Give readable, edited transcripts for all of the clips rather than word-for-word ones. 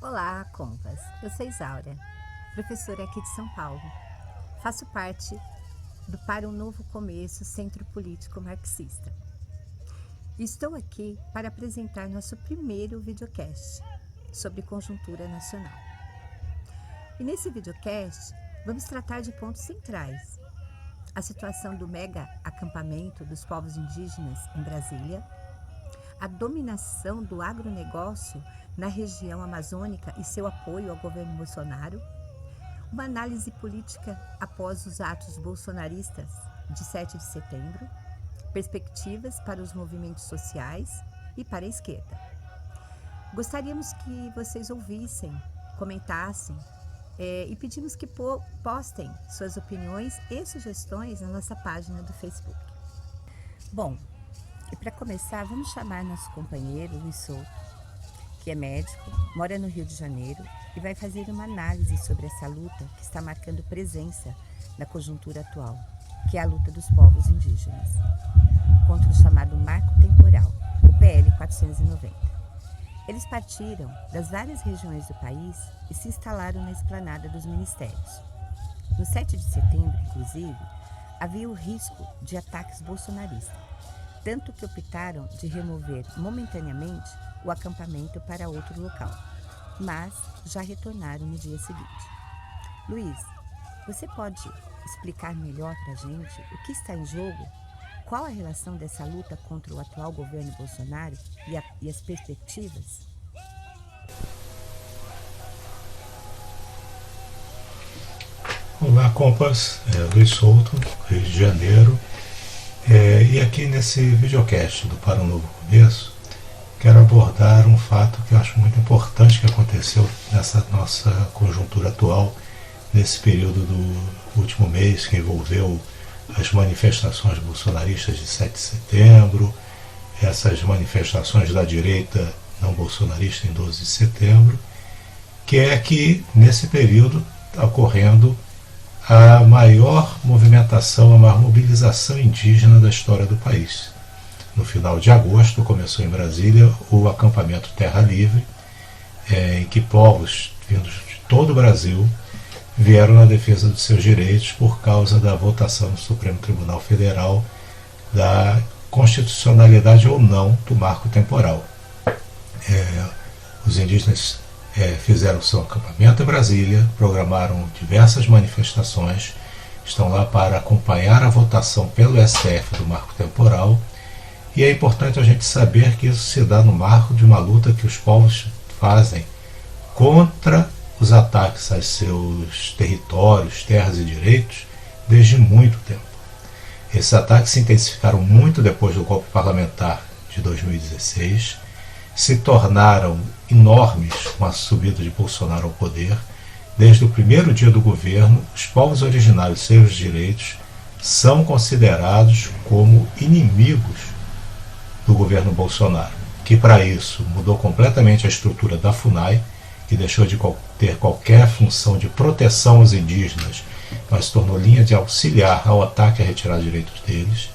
Olá, compas! Eu sou Isaura, professora aqui de São Paulo. Faço parte do Para um Novo Começo Centro Político Marxista. Estou aqui para apresentar nosso primeiro videocast sobre conjuntura nacional. E nesse videocast vamos tratar de pontos centrais: a situação do mega acampamento dos povos indígenas em Brasília, a dominação do agronegócio na região amazônica e seu apoio ao governo Bolsonaro, uma análise política após os atos bolsonaristas de 7 de setembro, perspectivas para os movimentos sociais e para a esquerda. Gostaríamos que vocês ouvissem, comentassem e pedimos que postem suas opiniões e sugestões na nossa página do Facebook. Bom, e para começar, vamos chamar nosso companheiro Luiz Souto, que é médico, mora no Rio de Janeiro e vai fazer uma análise sobre essa luta que está marcando presença na conjuntura atual, que é a luta dos povos indígenas, contra o chamado Marco Temporal, o PL 490. Eles partiram das várias regiões do país e se instalaram na esplanada dos ministérios. No 7 de setembro, inclusive, havia o risco de ataques bolsonaristas, tanto que optaram de remover momentaneamente o acampamento para outro local, mas já retornaram no dia seguinte. Luiz, você pode explicar melhor para a gente o que está em jogo? Qual a relação dessa luta contra o atual governo Bolsonaro e as perspectivas? Olá, compas, Luiz Souto, Rio de Janeiro. E aqui nesse videocast do Para um Novo Começo, quero abordar um fato que eu acho muito importante que aconteceu nessa nossa conjuntura atual, nesse período do último mês, que envolveu as manifestações bolsonaristas de 7 de setembro, essas manifestações da direita não bolsonarista em 12 de setembro, que é que nesse período está ocorrendo a maior movimentação, a maior mobilização indígena da história do país. No final de agosto começou em Brasília o acampamento Terra Livre, em que povos vindos de todo o Brasil vieram na defesa dos seus direitos por causa da votação no Supremo Tribunal Federal da constitucionalidade ou não do marco temporal. Os indígenas fizeram seu acampamento em Brasília, programaram diversas manifestações, estão lá para acompanhar a votação pelo STF do marco temporal, e é importante a gente saber que isso se dá no marco de uma luta que os povos fazem contra os ataques aos seus territórios, terras e direitos desde muito tempo. Esses ataques se intensificaram muito depois do golpe parlamentar de 2016, se tornaram enormes com a subida de Bolsonaro ao poder. Desde o primeiro dia do governo, os povos originários e seus direitos são considerados como inimigos do governo Bolsonaro, que para isso mudou completamente a estrutura da FUNAI, que deixou de ter qualquer função de proteção aos indígenas, mas se tornou linha de auxiliar ao ataque a retirar direitos deles,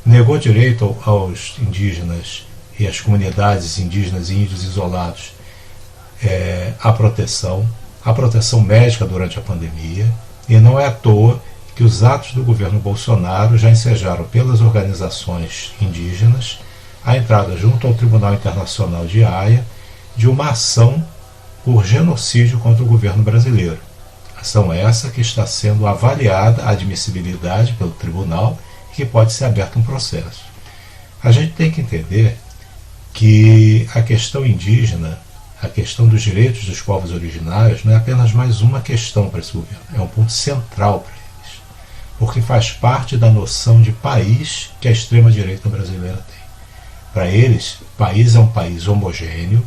negou direito aos indígenas e às comunidades indígenas e índios isolados a proteção médica durante a pandemia, e não é à toa que os atos do governo Bolsonaro já ensejaram pelas organizações indígenas a entrada junto ao Tribunal Internacional de Haia de uma ação por genocídio contra o governo brasileiro. Ação essa que está sendo avaliada a admissibilidade pelo tribunal e que pode ser aberto um processo. A gente tem que entender que a questão indígena, a questão dos direitos dos povos originários, não é apenas mais uma questão para esse governo, é um ponto central para eles, porque faz parte da noção de país que a extrema-direita brasileira tem. Para eles, o país é um país homogêneo,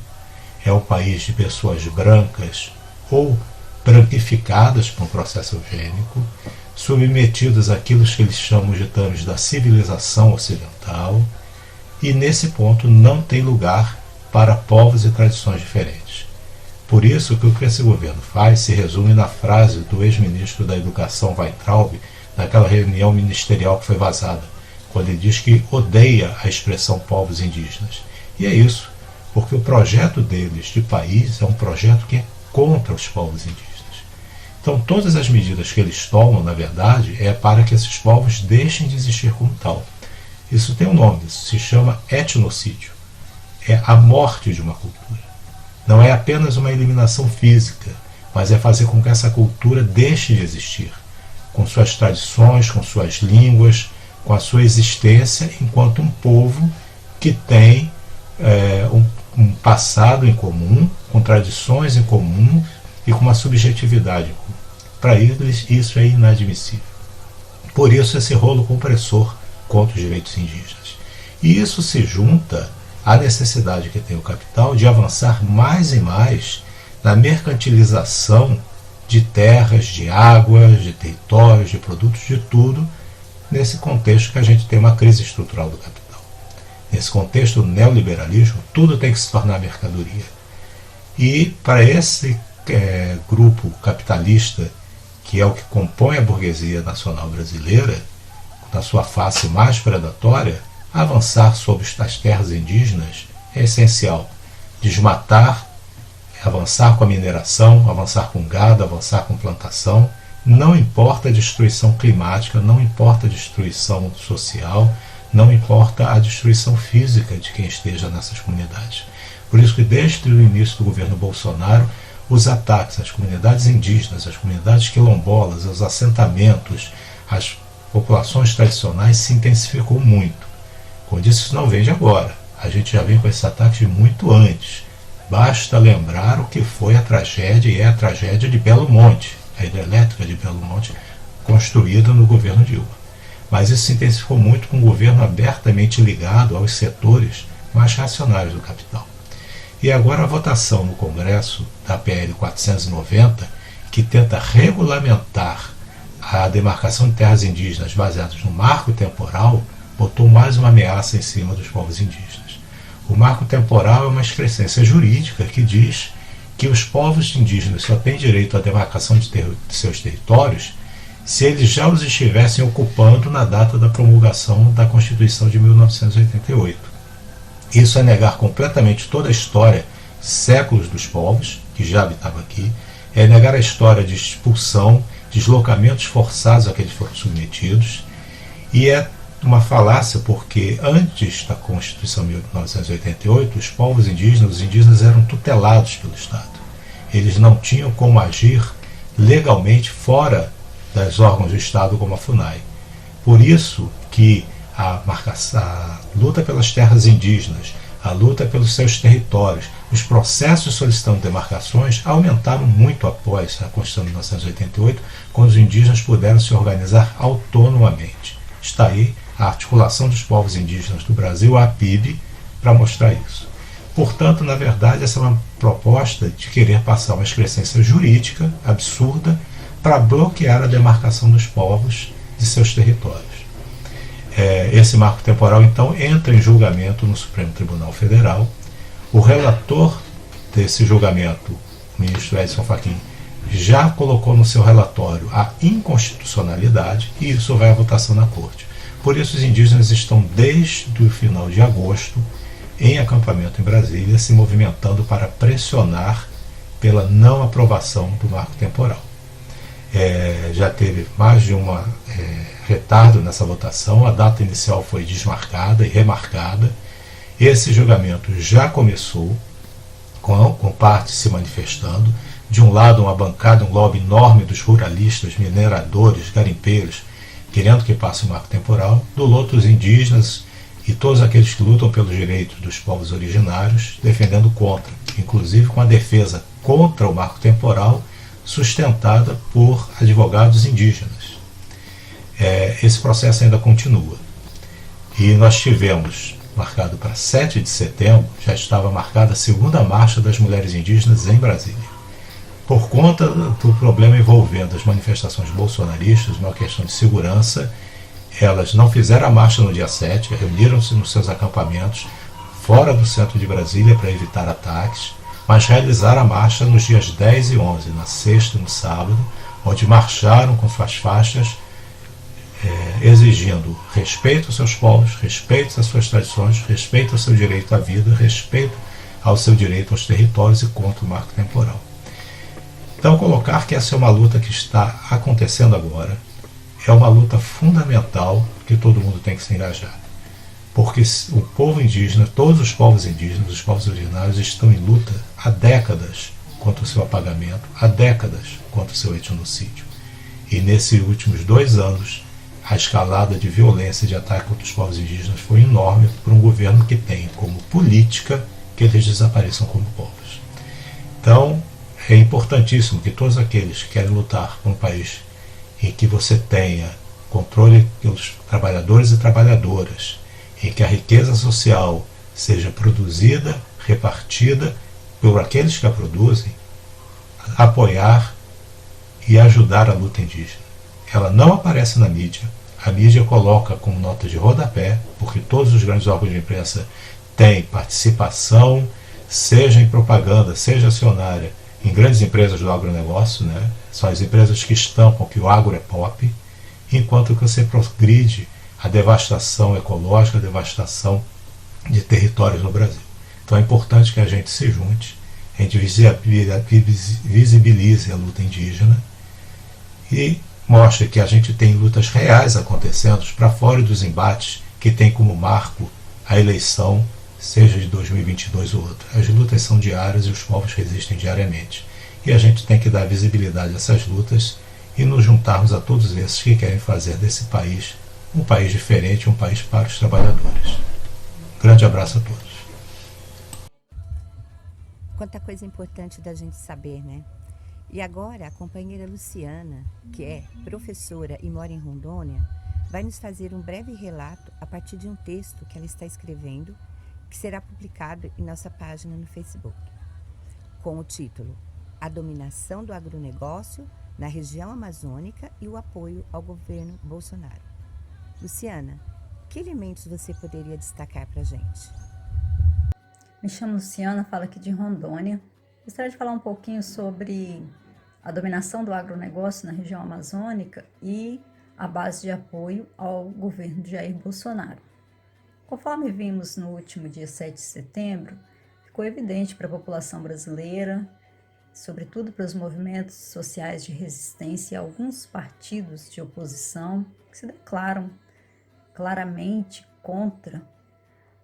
é um país de pessoas brancas ou branquificadas por um processo eugênico, submetidas àquilo que eles chamam de termos da civilização ocidental, e nesse ponto não tem lugar para povos e tradições diferentes. Por isso que o que esse governo faz se resume na frase do ex-ministro da Educação, Weintraub, naquela reunião ministerial que foi vazada, quando ele diz que odeia a expressão povos indígenas. E é isso. porque o projeto deles de país é um projeto que é contra os povos indígenas. Então todas as medidas que eles tomam, na verdade, é para que esses povos deixem de existir como tal. Isso tem um nome, isso se chama etnocídio. É a morte de uma cultura. Não é apenas uma eliminação física, mas é fazer com que essa cultura deixe de existir, com suas tradições, com suas línguas, com a sua existência enquanto um povo que tem um passado em comum, com tradições em comum e com uma subjetividade em comum. Para eles, isso é inadmissível. Por isso, esse rolo compressor contra os direitos indígenas. E isso se junta à necessidade que tem o capital de avançar mais e mais na mercantilização de terras, de águas, de territórios, de produtos, de tudo, nesse contexto que a gente tem uma crise estrutural do capital. Nesse contexto do neoliberalismo, tudo tem que se tornar mercadoria. E para esse grupo capitalista, que é o que compõe a burguesia nacional brasileira, na sua face mais predatória, avançar sobre as terras indígenas é essencial. Desmatar, avançar com a mineração, avançar com gado, avançar com plantação, não importa a destruição climática, não importa a destruição social, não importa a destruição física de quem esteja nessas comunidades. Por isso que desde o início do governo Bolsonaro, os ataques às comunidades indígenas, às comunidades quilombolas, aos assentamentos, às populações tradicionais se intensificou muito. Como disse, isso não vem de agora. A gente já vem com esses ataques muito antes. Basta lembrar o que foi a tragédia e é a tragédia de Belo Monte, a hidrelétrica de Belo Monte, construída no governo Dilma. Mas isso se intensificou muito com o governo abertamente ligado aos setores mais racionários do capital. E agora a votação no Congresso da PL 490, que tenta regulamentar a demarcação de terras indígenas baseadas no marco temporal, botou mais uma ameaça em cima dos povos indígenas. O marco temporal é uma excrescência jurídica que diz que os povos indígenas só têm direito à demarcação de seus territórios se eles já os estivessem ocupando na data da promulgação da Constituição de 1988. Isso é negar completamente toda a história, séculos dos povos que já habitavam aqui, é negar a história de expulsão, deslocamentos forçados a que eles foram submetidos, e é uma falácia porque antes da Constituição de 1988, os povos indígenas, os indígenas eram tutelados pelo Estado. Eles não tinham como agir legalmente fora das órgãos do Estado como a FUNAI. Por isso que a luta pelas terras indígenas, a luta pelos seus territórios, os processos solicitando demarcações aumentaram muito após a Constituição de 1988, quando os indígenas puderam se organizar autonomamente. Está aí a articulação dos povos indígenas do Brasil, a APIB, para mostrar isso. Portanto, na verdade, essa é uma proposta de querer passar uma excrescência jurídica absurda para bloquear a demarcação dos povos de seus territórios. Esse marco temporal, então, entra em julgamento no Supremo Tribunal Federal. O relator desse julgamento, o ministro Edson Fachin, já colocou no seu relatório a inconstitucionalidade e isso vai à votação na Corte. Por isso, os indígenas estão desde o final de agosto em acampamento em Brasília, se movimentando para pressionar pela não aprovação do marco temporal. Já teve mais de um retardo nessa votação, a data inicial foi desmarcada e remarcada. Esse julgamento já começou, com partes se manifestando. De um lado, uma bancada, um lobby enorme dos ruralistas, mineradores, garimpeiros, querendo que passe o marco temporal. Do outro, os indígenas e todos aqueles que lutam pelos direitos dos povos originários, defendendo contra, inclusive com a defesa contra o marco temporal, sustentada por advogados indígenas. Esse processo ainda continua. E nós tivemos, marcado para 7 de setembro, já estava marcada a segunda marcha das mulheres indígenas em Brasília. Por conta do problema envolvendo as manifestações bolsonaristas, uma questão de segurança, elas não fizeram a marcha no dia 7, reuniram-se nos seus acampamentos fora do centro de Brasília para evitar ataques, mas realizaram a marcha nos dias 10 e 11, na sexta e no sábado, onde marcharam com suas faixas exigindo respeito aos seus povos, respeito às suas tradições, respeito ao seu direito à vida, respeito ao seu direito aos territórios e contra o marco temporal. Então, colocar que essa é uma luta que está acontecendo agora é uma luta fundamental que todo mundo tem que se engajar. Porque o povo indígena, todos os povos indígenas, os povos originários, estão em luta há décadas contra o seu apagamento, há décadas contra o seu etnocídio. E nesses últimos 2 anos, a escalada de violência e de ataque contra os povos indígenas foi enorme por um governo que tem como política que eles desapareçam como povos. Então, é importantíssimo que todos aqueles que querem lutar por um país em que você tenha controle pelos trabalhadores e trabalhadoras, em que a riqueza social seja produzida, repartida por aqueles que a produzem, apoiar e ajudar a luta indígena. Ela não aparece na mídia, a mídia coloca como nota de rodapé, porque todos os grandes órgãos de imprensa têm participação, seja em propaganda, seja acionária, em grandes empresas do agronegócio, né? São as empresas que estampam que o agro é pop, enquanto que você progride a devastação ecológica, a devastação de territórios no Brasil. Então é importante que a gente se junte, a gente visibilize a luta indígena e mostre que a gente tem lutas reais acontecendo para fora dos embates que tem como marco a eleição, seja de 2022 ou outra. As lutas são diárias e os povos resistem diariamente. E a gente tem que dar visibilidade a essas lutas e nos juntarmos a todos esses que querem fazer desse país um país diferente, um país para os trabalhadores. Grande abraço a todos. Quanta coisa importante da gente saber, né? E agora a companheira Luciana, que é professora e mora em Rondônia, vai nos fazer um breve relato a partir de um texto que ela está escrevendo, que será publicado em nossa página no Facebook, com o título A Dominação do Agronegócio na Região Amazônica e o Apoio ao Governo Bolsonaro. Luciana, que elementos você poderia destacar para a gente? Me chamo Luciana, falo aqui de Rondônia. Gostaria de falar um pouquinho sobre a dominação do agronegócio na região amazônica e a base de apoio ao governo de Jair Bolsonaro. Conforme vimos no último dia 7 de setembro, ficou evidente para a população brasileira, sobretudo para os movimentos sociais de resistência e alguns partidos de oposição que se declaram claramente contra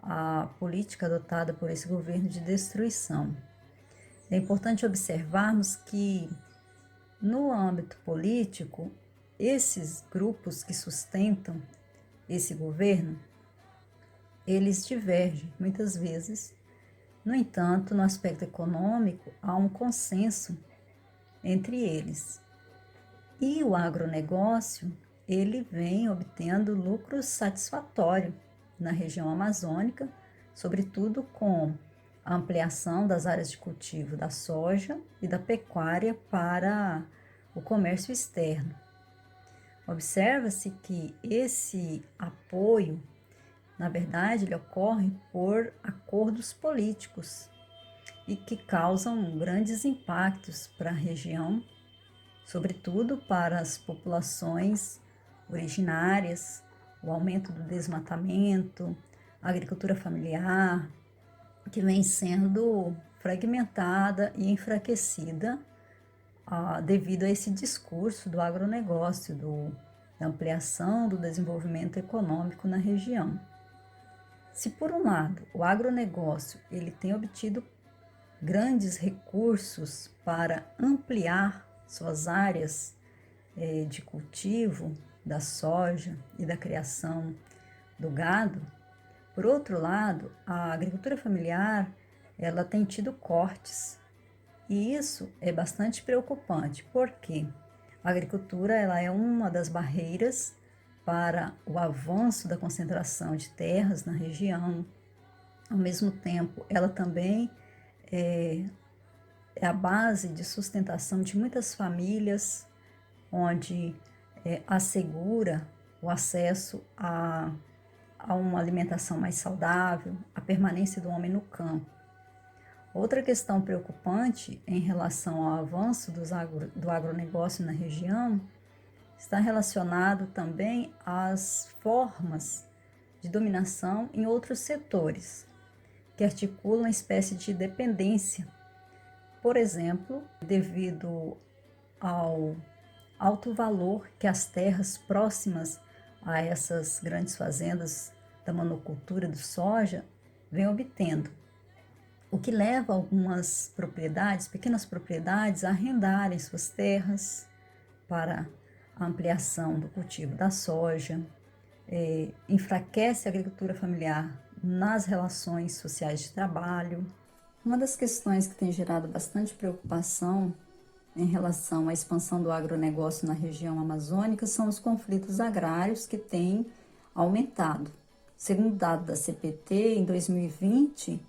a política adotada por esse governo de destruição. É importante observarmos que, no âmbito político, esses grupos que sustentam esse governo, eles divergem muitas vezes. No entanto, no aspecto econômico, há um consenso entre eles. E o agronegócio, ele vem obtendo lucros satisfatórios na região amazônica, sobretudo com a ampliação das áreas de cultivo da soja e da pecuária para o comércio externo. Observa-se que esse apoio, na verdade, ele ocorre por acordos políticos e que causam grandes impactos para a região, sobretudo para as populações originárias, o aumento do desmatamento, a agricultura familiar, que vem sendo fragmentada e enfraquecida devido a esse discurso do agronegócio, da ampliação do desenvolvimento econômico na região. Se por um lado o agronegócio ele tem obtido grandes recursos para ampliar suas áreas de cultivo da soja e da criação do gado, por outro lado, a agricultura familiar ela tem tido cortes e isso é bastante preocupante, porque a agricultura ela é uma das barreiras para o avanço da concentração de terras na região. Ao mesmo tempo, ela também é a base de sustentação de muitas famílias, onde assegura o acesso a uma alimentação mais saudável, a permanência do homem no campo. Outra questão preocupante em relação ao avanço do agronegócio na região está relacionado também às formas de dominação em outros setores, que articula uma espécie de dependência. Por exemplo, devido ao alto valor que as terras próximas a essas grandes fazendas da monocultura do soja vêm obtendo, o que leva algumas propriedades, pequenas propriedades, a arrendarem suas terras para a ampliação do cultivo da soja, enfraquece a agricultura familiar nas relações sociais de trabalho. Uma das questões que tem gerado bastante preocupação em relação à expansão do agronegócio na região amazônica são os conflitos agrários que têm aumentado. Segundo dados da CPT, em 2020,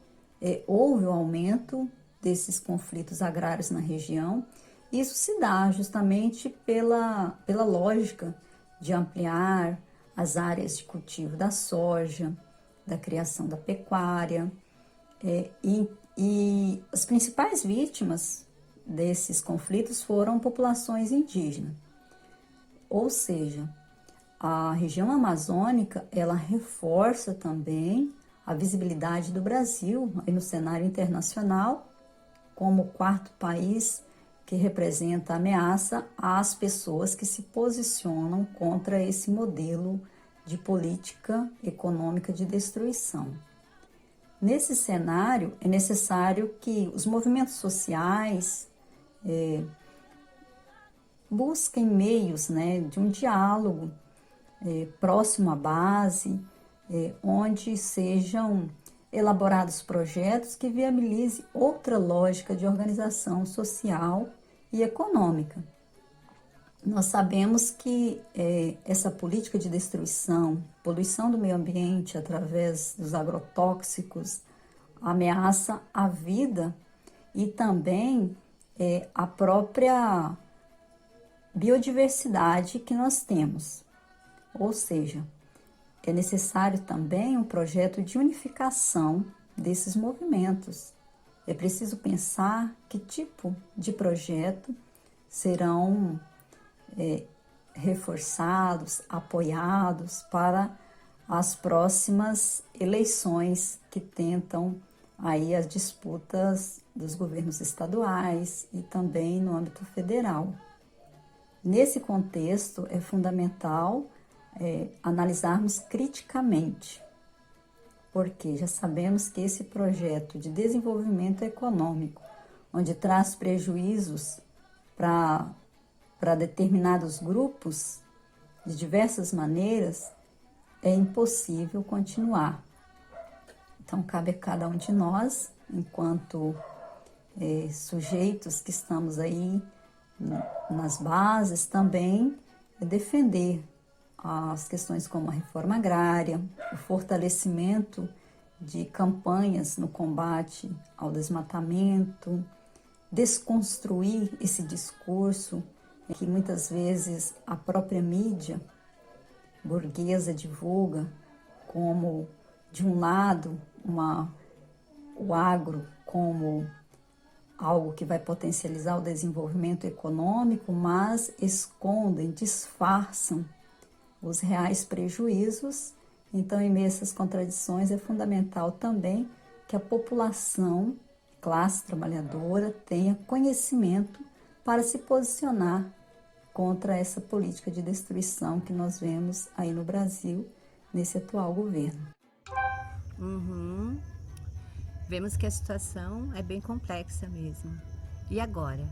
houve um aumento desses conflitos agrários na região. Isso se dá justamente pela lógica de ampliar as áreas de cultivo da soja, da criação da pecuária, e as principais vítimas desses conflitos foram populações indígenas. Ou seja, a região amazônica, ela reforça também a visibilidade do Brasil aí no cenário internacional como o quarto país que representa ameaça às pessoas que se posicionam contra esse modelo de política econômica de destruição. Nesse cenário, é necessário que os movimentos sociais busquem meios, de um diálogo próximo à base, onde sejam elaborados projetos que viabilizem outra lógica de organização social e econômica. Nós sabemos que essa política de destruição, poluição do meio ambiente através dos agrotóxicos, ameaça a vida e também a própria biodiversidade que nós temos. Ou seja, é necessário também um projeto de unificação desses movimentos. É preciso pensar que tipo de projeto serão reforçados, apoiados para as próximas eleições que tentam aí as disputas dos governos estaduais e também no âmbito federal. Nesse contexto, é fundamental analisarmos criticamente, porque já sabemos que esse projeto de desenvolvimento econômico, onde traz prejuízos para determinados grupos de diversas maneiras, é impossível continuar. Então, cabe a cada um de nós, enquanto sujeitos que estamos aí nas bases, também defender as questões como a reforma agrária, o fortalecimento de campanhas no combate ao desmatamento, desconstruir esse discurso que muitas vezes a própria mídia burguesa divulga como, de um lado, o agro como algo que vai potencializar o desenvolvimento econômico, mas escondem, disfarçam os reais prejuízos. Então, em meio a essas contradições, é fundamental também que a população, classe trabalhadora, tenha conhecimento para se posicionar contra essa política de destruição que nós vemos aí no Brasil, nesse atual governo. Vemos que a situação é bem complexa mesmo. E agora,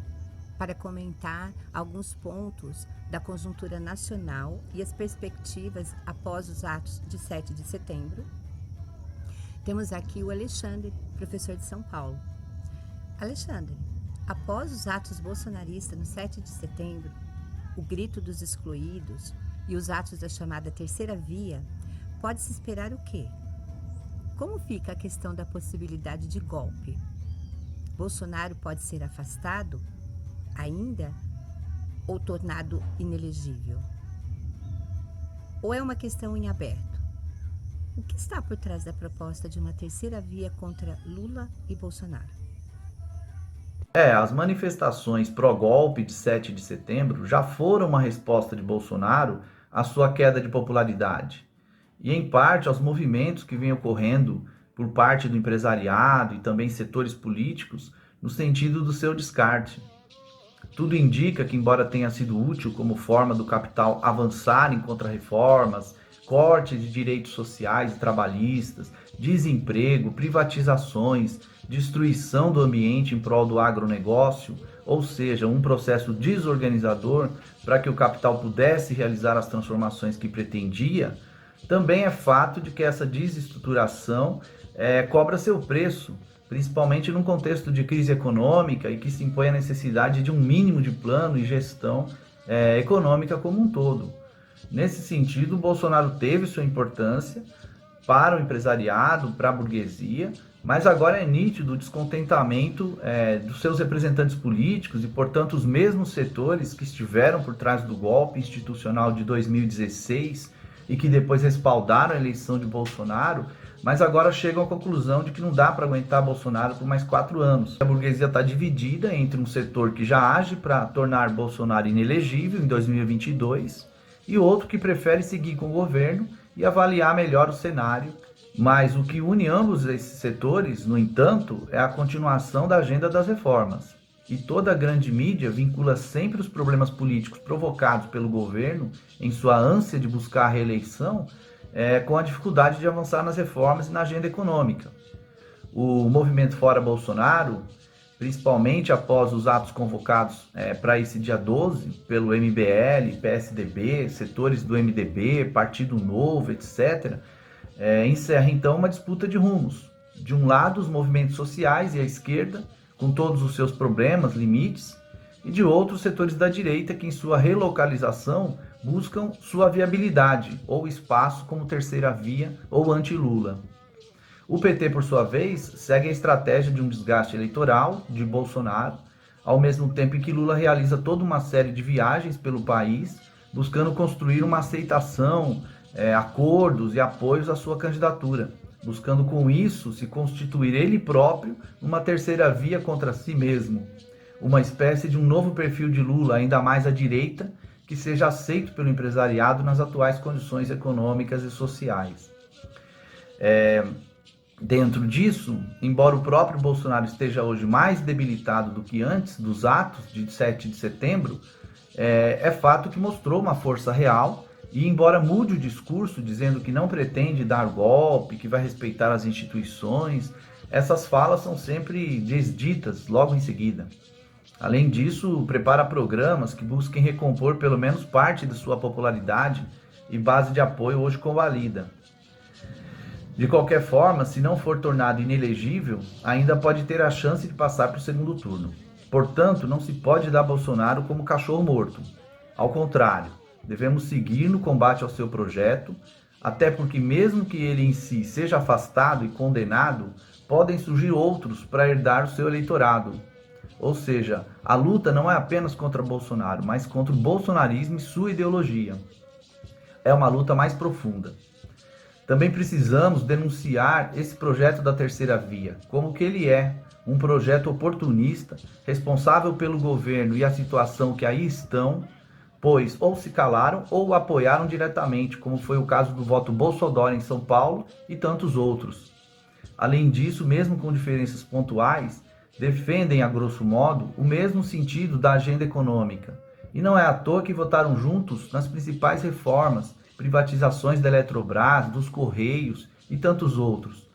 para comentar alguns pontos da conjuntura nacional e as perspectivas após os atos de 7 de setembro, temos aqui o Alexandre, professor de São Paulo. Alexandre, após os atos bolsonaristas no 7 de setembro, o grito dos excluídos e os atos da chamada terceira via, pode-se esperar o quê? Como fica a questão da possibilidade de golpe? Bolsonaro pode ser afastado ainda ou tornado inelegível? Ou é uma questão em aberto? O que está por trás da proposta de uma terceira via contra Lula e Bolsonaro? As manifestações pró-golpe de 7 de setembro já foram uma resposta de Bolsonaro à sua queda de popularidade e, em parte, aos movimentos que vêm ocorrendo por parte do empresariado e também setores políticos no sentido do seu descarte. Tudo indica que, embora tenha sido útil como forma do capital avançar em contrarreformas, corte de direitos sociais e trabalhistas, desemprego, privatizações, destruição do ambiente em prol do agronegócio, ou seja, um processo desorganizador para que o capital pudesse realizar as transformações que pretendia, também é fato de que essa desestruturação cobra seu preço, principalmente num contexto de crise econômica e que se impõe a necessidade de um mínimo de plano e gestão econômica como um todo. Nesse sentido, o Bolsonaro teve sua importância para o empresariado, para a burguesia, mas agora é nítido o descontentamento dos seus representantes políticos e, portanto, os mesmos setores que estiveram por trás do golpe institucional de 2016 e que depois respaldaram a eleição de Bolsonaro, mas agora chegam à conclusão de que não dá para aguentar Bolsonaro por mais 4 anos. A burguesia está dividida entre um setor que já age para tornar Bolsonaro inelegível em 2022 e outro que prefere seguir com o governo e avaliar melhor o cenário. Mas o que une ambos esses setores, no entanto, é a continuação da agenda das reformas. E toda a grande mídia vincula sempre os problemas políticos provocados pelo governo em sua ânsia de buscar a reeleição com a dificuldade de avançar nas reformas e na agenda econômica. O movimento Fora Bolsonaro, principalmente após os atos convocados para esse dia 12 pelo MBL, PSDB, setores do MDB, Partido Novo, etc., encerra então uma disputa de rumos. De um lado, os movimentos sociais e a esquerda, com todos os seus problemas, limites, e de outro, os setores da direita que, em sua relocalização, buscam sua viabilidade ou espaço como terceira via ou anti-Lula. O PT, por sua vez, segue a estratégia de um desgaste eleitoral de Bolsonaro, ao mesmo tempo em que Lula realiza toda uma série de viagens pelo país, buscando construir uma aceitação, acordos e apoios à sua candidatura, buscando com isso se constituir ele próprio numa terceira via contra si mesmo, uma espécie de um novo perfil de Lula, ainda mais à direita, que seja aceito pelo empresariado nas atuais condições econômicas e sociais. Dentro disso, embora o próprio Bolsonaro esteja hoje mais debilitado do que antes dos atos de 7 de setembro, é fato que mostrou uma força real e, embora mude o discurso dizendo que não pretende dar golpe, que vai respeitar as instituições, essas falas são sempre desditas logo em seguida. Além disso, prepara programas que busquem recompor pelo menos parte de sua popularidade e base de apoio hoje convalida. De qualquer forma, se não for tornado inelegível, ainda pode ter a chance de passar para o segundo turno. Portanto, não se pode dar Bolsonaro como cachorro morto. Ao contrário, devemos seguir no combate ao seu projeto, até porque mesmo que ele em si seja afastado e condenado, podem surgir outros para herdar o seu eleitorado. Ou seja, a luta não é apenas contra Bolsonaro, mas contra o bolsonarismo e sua ideologia. É uma luta mais profunda. Também precisamos denunciar esse projeto da terceira via, como que ele é, um projeto oportunista, responsável pelo governo e a situação que aí estão, pois ou se calaram ou apoiaram diretamente, como foi o caso do voto Bolsonaro em São Paulo e tantos outros. Além disso, mesmo com diferenças pontuais, defendem, a grosso modo, o mesmo sentido da agenda econômica. E não é à toa que votaram juntos nas principais reformas, privatizações da Eletrobras, dos Correios e tantos outros.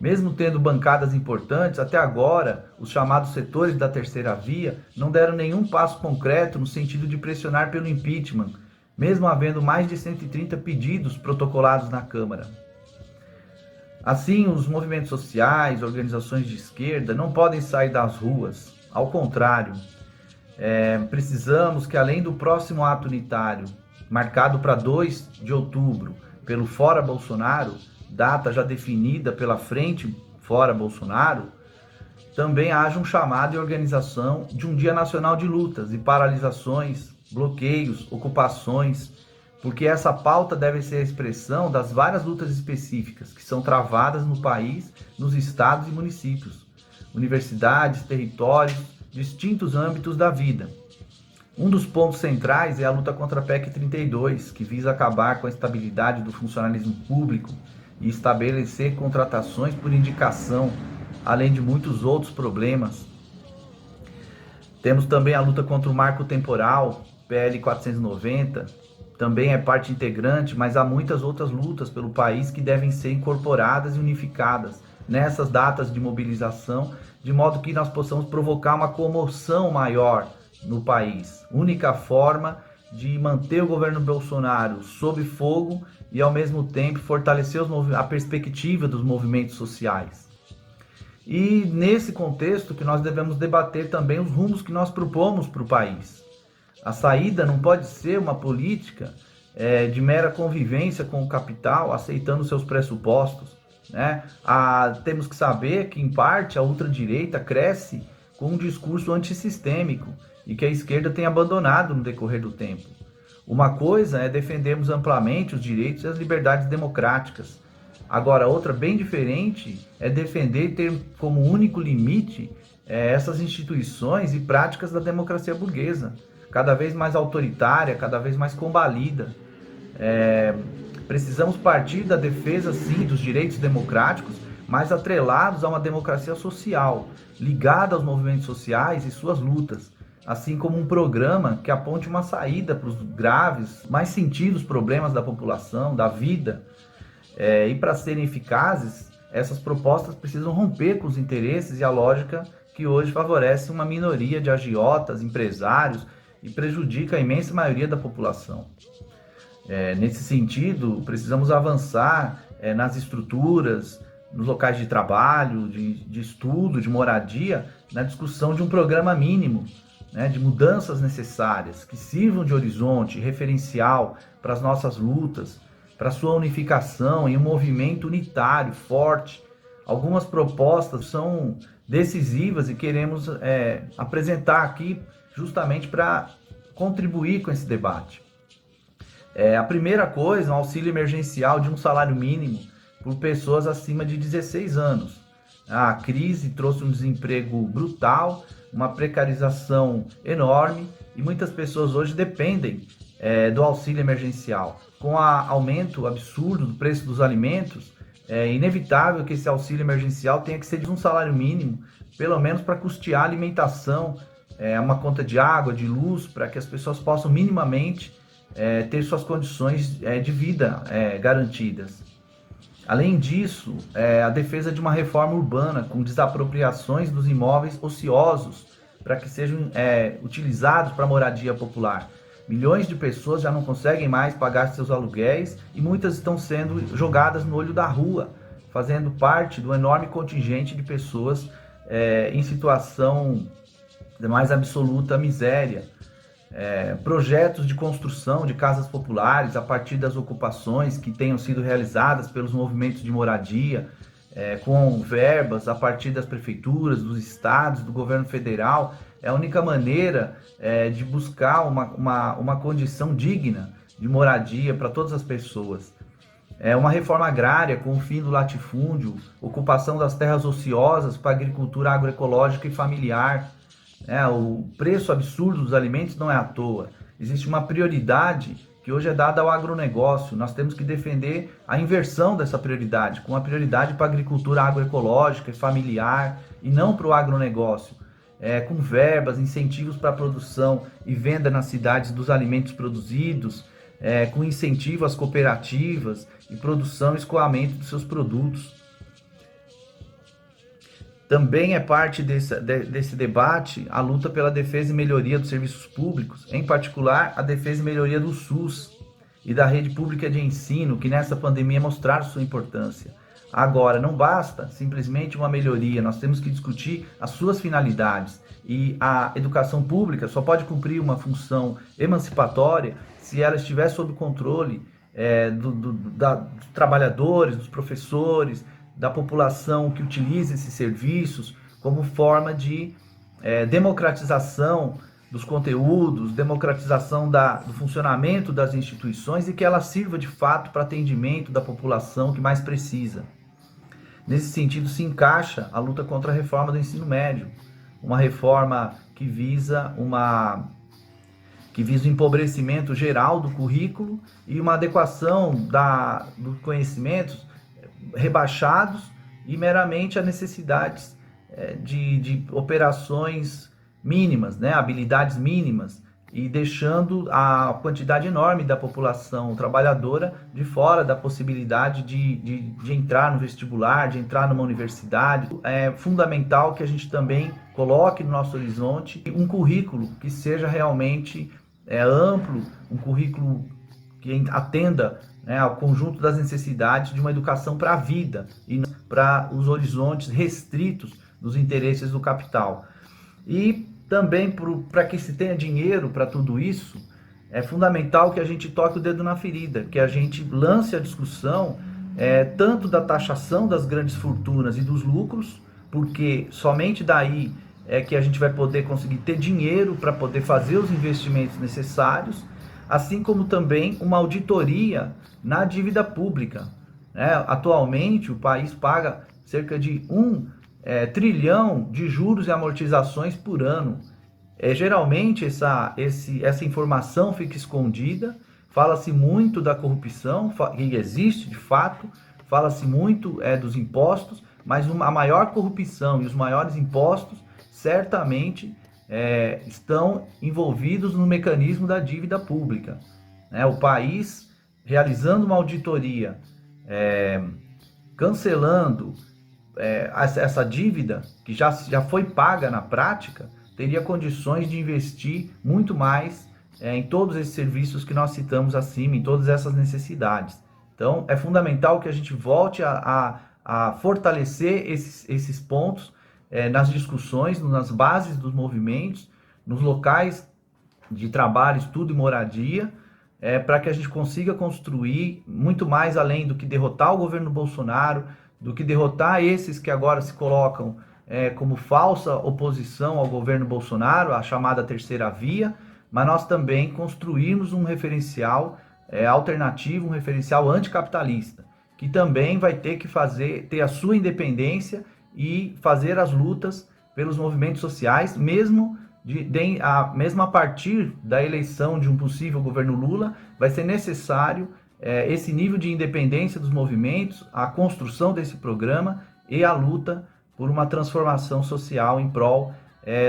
Mesmo tendo bancadas importantes, até agora, os chamados setores da terceira via não deram nenhum passo concreto no sentido de pressionar pelo impeachment, mesmo havendo mais de 130 pedidos protocolados na Câmara. Assim, os movimentos sociais, organizações de esquerda não podem sair das ruas. Ao contrário, precisamos que, além do próximo ato unitário, marcado para 2 de outubro, pelo Fora Bolsonaro, data já definida pela Frente Fora Bolsonaro, também haja um chamado e organização de um Dia Nacional de Lutas e paralisações, bloqueios, ocupações, porque essa pauta deve ser a expressão das várias lutas específicas que são travadas no país, nos estados e municípios, universidades, territórios, distintos âmbitos da vida. Um dos pontos centrais é a luta contra a PEC 32, que visa acabar com a estabilidade do funcionalismo público e estabelecer contratações por indicação, além de muitos outros problemas. Temos também a luta contra o marco temporal, PL 490, também é parte integrante, mas há muitas outras lutas pelo país que devem ser incorporadas e unificadas nessas datas de mobilização, de modo que nós possamos provocar uma comoção maior no país. Única forma de manter o governo Bolsonaro sob fogo e, ao mesmo tempo, fortalecer a perspectiva dos movimentos sociais. E nesse contexto que nós devemos debater também os rumos que nós propomos para o país. A saída não pode ser uma política de mera convivência com o capital, aceitando seus pressupostos, né? Temos que saber que, em parte, a ultradireita cresce com um discurso antissistêmico e que a esquerda tem abandonado no decorrer do tempo. Uma coisa é defendermos amplamente os direitos e as liberdades democráticas. Agora, outra bem diferente é defender e ter como único limite essas instituições e práticas da democracia burguesa, cada vez mais autoritária, cada vez mais combalida. Precisamos partir da defesa, sim, dos direitos democráticos, mas atrelados a uma democracia social, ligada aos movimentos sociais e suas lutas, assim como um programa que aponte uma saída para os graves, mais sentidos problemas da população, da vida. E para serem eficazes, essas propostas precisam romper com os interesses e a lógica que hoje favorece uma minoria de agiotas, empresários e prejudica a imensa maioria da população. Nesse sentido, precisamos avançar nas estruturas, nos locais de trabalho, de estudo, de moradia, na discussão de um programa mínimo, né, de mudanças necessárias, que sirvam de horizonte referencial para as nossas lutas, para sua unificação em um movimento unitário, forte. Algumas propostas são decisivas e queremos apresentar aqui justamente para contribuir com esse debate. A primeira coisa, um auxílio emergencial de um salário mínimo por pessoas acima de 16 anos. A crise trouxe um desemprego brutal, uma precarização enorme e muitas pessoas hoje dependem do auxílio emergencial. Com o aumento absurdo do preço dos alimentos, é inevitável que esse auxílio emergencial tenha que ser de um salário mínimo, pelo menos para custear a alimentação, uma conta de água, de luz, para que as pessoas possam minimamente ter suas condições de vida garantidas. Além disso, a defesa de uma reforma urbana com desapropriações dos imóveis ociosos para que sejam utilizados para moradia popular. Milhões de pessoas já não conseguem mais pagar seus aluguéis e muitas estão sendo jogadas no olho da rua, fazendo parte do enorme contingente de pessoas em situação de mais absoluta miséria. Projetos de construção de casas populares a partir das ocupações que tenham sido realizadas pelos movimentos de moradia, com verbas a partir das prefeituras, dos estados, do governo federal, é a única maneira de buscar uma condição digna de moradia para todas as pessoas. Uma reforma agrária com o fim do latifúndio, ocupação das terras ociosas para agricultura agroecológica e familiar. O preço absurdo dos alimentos não é à toa. Existe uma prioridade que hoje é dada ao agronegócio. Nós temos que defender a inversão dessa prioridade, com uma prioridade para a agricultura agroecológica e familiar e não para o agronegócio. Com verbas, incentivos para a produção e venda nas cidades dos alimentos produzidos, com incentivo às cooperativas e produção e escoamento dos seus produtos. Também é parte desse debate a luta pela defesa e melhoria dos serviços públicos, em particular a defesa e melhoria do SUS e da rede pública de ensino, que nessa pandemia mostraram sua importância. Agora, não basta simplesmente uma melhoria, nós temos que discutir as suas finalidades. E a educação pública só pode cumprir uma função emancipatória se ela estiver sob controle dos trabalhadores, dos professores, da população que utiliza esses serviços como forma de democratização dos conteúdos, democratização do funcionamento das instituições e que ela sirva de fato para atendimento da população que mais precisa. Nesse sentido, se encaixa a luta contra a reforma do ensino médio, uma reforma que visa o empobrecimento geral do currículo e uma adequação dos conhecimentos rebaixados e meramente a necessidades de operações mínimas, né, habilidades mínimas, e deixando a quantidade enorme da população trabalhadora de fora da possibilidade de entrar no vestibular, de entrar numa universidade. É fundamental que a gente também coloque no nosso horizonte um currículo que seja realmente amplo, um currículo que atenda, né, ao conjunto das necessidades de uma educação para a vida e não para os horizontes restritos dos interesses do capital. E também para que se tenha dinheiro para tudo isso, é fundamental que a gente toque o dedo na ferida, que a gente lance a discussão tanto da taxação das grandes fortunas e dos lucros, porque somente daí é que a gente vai poder conseguir ter dinheiro para poder fazer os investimentos necessários, assim como também uma auditoria na dívida pública. Atualmente, o país paga cerca de 1 trilhão de juros e amortizações por ano. Geralmente essa informação fica escondida, fala-se muito da corrupção, que existe de fato, fala-se muito dos impostos, mas a maior corrupção e os maiores impostos certamente estão envolvidos no mecanismo da dívida pública. O país realizando uma auditoria, cancelando essa dívida que já foi paga na prática, teria condições de investir muito mais em todos esses serviços que nós citamos acima, em todas essas necessidades. Então, é fundamental que a gente volte a fortalecer esses pontos nas discussões, nas bases dos movimentos, nos locais de trabalho, estudo e moradia, para que a gente consiga construir muito mais além do que derrotar o governo Bolsonaro, do que derrotar esses que agora se colocam como falsa oposição ao governo Bolsonaro, a chamada terceira via, mas nós também construirmos um referencial alternativo, um referencial anticapitalista, que também vai ter que ter a sua independência e fazer as lutas pelos movimentos sociais, mesmo a partir da eleição de um possível governo Lula, vai ser necessário esse nível de independência dos movimentos, a construção desse programa e a luta por uma transformação social em prol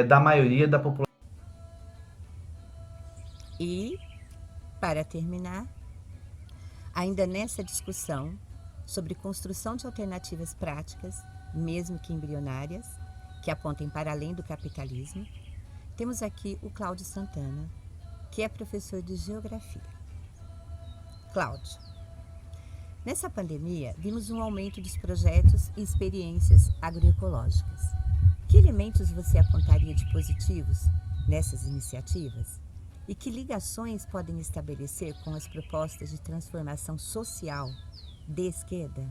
da maioria da população. E, para terminar, ainda nessa discussão sobre construção de alternativas práticas, mesmo que embrionárias, que apontem para além do capitalismo, temos aqui o Cláudio Santana, que é professor de Geografia. Cláudio, nessa pandemia, vimos um aumento dos projetos e experiências agroecológicas. Que elementos você apontaria de positivos nessas iniciativas? E que ligações podem estabelecer com as propostas de transformação social de esquerda?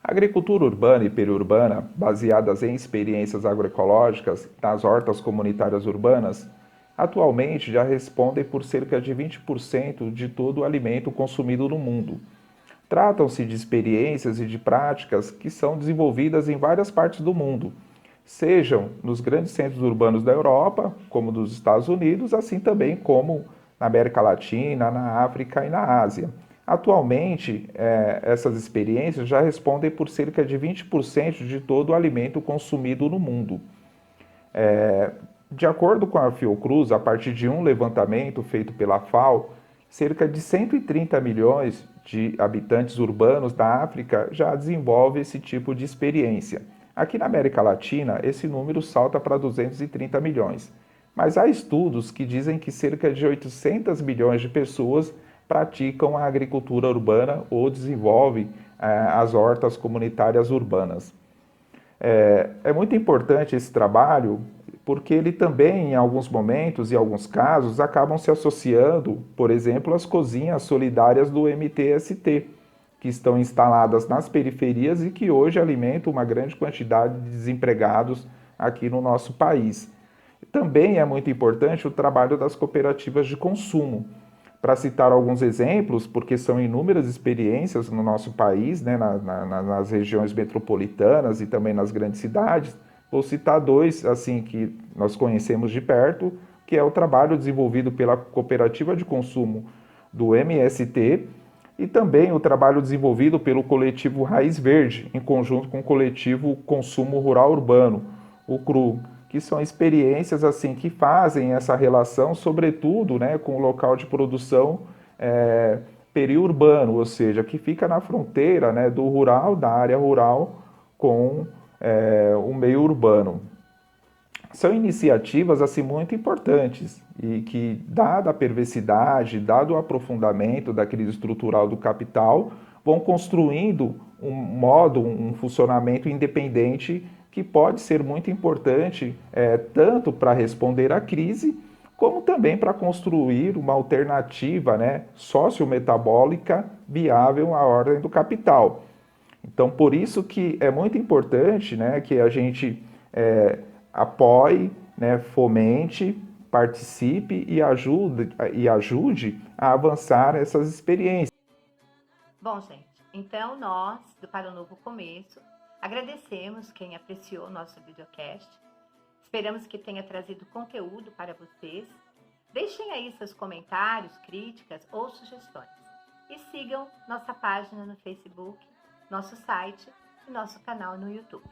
A agricultura urbana e periurbana, baseadas em experiências agroecológicas nas hortas comunitárias urbanas, atualmente já respondem por cerca de 20% de todo o alimento consumido no mundo. Tratam-se de experiências e de práticas que são desenvolvidas em várias partes do mundo, sejam nos grandes centros urbanos da Europa, como dos Estados Unidos, assim também como na América Latina, na África e na Ásia. Atualmente, essas experiências já respondem por cerca de 20% de todo o alimento consumido no mundo. De acordo com a Fiocruz, a partir de um levantamento feito pela FAO, cerca de 130 milhões de habitantes urbanos da África já desenvolvem esse tipo de experiência. Aqui na América Latina, esse número salta para 230 milhões. Mas há estudos que dizem que cerca de 800 milhões de pessoas praticam a agricultura urbana ou desenvolvem as hortas comunitárias urbanas. É muito importante esse trabalho porque ele também, em alguns momentos e alguns casos, acabam se associando, por exemplo, às cozinhas solidárias do MTST, que estão instaladas nas periferias e que hoje alimentam uma grande quantidade de desempregados aqui no nosso país. Também é muito importante o trabalho das cooperativas de consumo. Para citar alguns exemplos, porque são inúmeras experiências no nosso país, né, nas regiões metropolitanas e também nas grandes cidades, vou citar dois assim, que nós conhecemos de perto, que é o trabalho desenvolvido pela cooperativa de consumo do MST e também o trabalho desenvolvido pelo coletivo Raiz Verde, em conjunto com o coletivo Consumo Rural Urbano, o CRU, que são experiências assim que fazem essa relação, sobretudo, né, com o local de produção periurbano, ou seja, que fica na fronteira, né, do rural, da área rural, com o meio urbano. São iniciativas assim muito importantes e que, dada a perversidade, dado o aprofundamento da crise estrutural do capital, vão construindo um funcionamento independente que pode ser muito importante tanto para responder à crise, como também para construir uma alternativa, né, sociometabólica viável à ordem do capital. Então, por isso que é muito importante, né, que a gente apoie, né, fomente, participe e ajude a avançar essas experiências. Bom, gente, então nós, do Para um Novo Começo, agradecemos quem apreciou o nosso videocast. Esperamos que tenha trazido conteúdo para vocês. Deixem aí seus comentários, críticas ou sugestões. E sigam nossa página no Facebook, nosso site e nosso canal no YouTube.